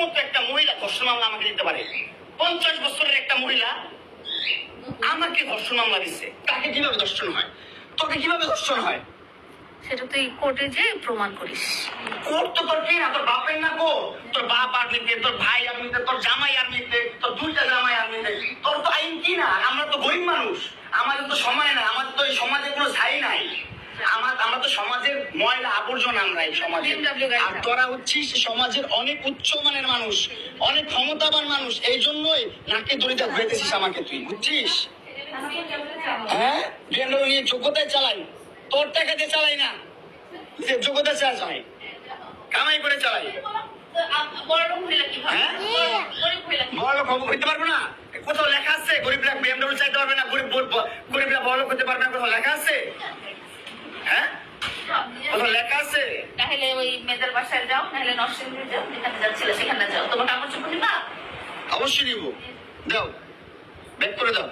মতো একটা মহিলা ধর্ষণ মামলা আমাকে দিতে পারে? 50 বছরের একটা মহিলা আমাকে ধর্ষণ মামলা দিচ্ছে। তাকে কিভাবে ধর্ষণ হয়? তোকে কিভাবে ধর্ষণ হয়? সেটা তুই কোর্টে যে প্রমাণ করিস। কোর্ট তো তোর কি না, তোর বাপের না কোর্ট? তোর বাপ আর্মিতে, তোর ভাই আর্মিতে, তোর জামাই আর্মিতে, তোর 2টা জামাই আর্মিতে। তোর তো আইন কি না? আমরা তো গরিব মানুষ, আমাদের তো সময় নাই, আমাদের তো এই সমাজে কোনো ছাই নাই। আমরা তো সমাজের ময়লা আবর্জনা, আমরা এই সমাজে। আর তোরা হচ্ছিস সমাজের অনেক উচ্চ মানের মানুষ, অনেক ক্ষমতাবান মানুষ, এই জন্যই নাকি দড়িতে ঘুরেতেছিস আমাকে, তুই বুঝছিস? হ্যাঁ, বিএমডব্লিউ নিয়ে যোগ্যতায় চালাই, তোর টাকা দিয়ে চালাই না, যে যোগ্যতা চালাই, কামাই করে চালাই। বড় লোক হইতে পারবো না? কোথাও লেখা আছে গরিবরা বিএমডব্লিউ চাইতে পারবে না? গরিবরা বড় লোক হতে পারবে না? কোথাও লেখা আছে? হ্যাঁ, কোথাও লেখা আছে? তাহলে ওই মেয়েদের বাসায় যাও, নাহলে নরসিংদী যাও, যেখানে যাচ্ছিলে সেখানে যাও। তোমার কাপড় চোপড় নিবা? অবশ্যই নিবো, দাও, ব্যাক করে দাও।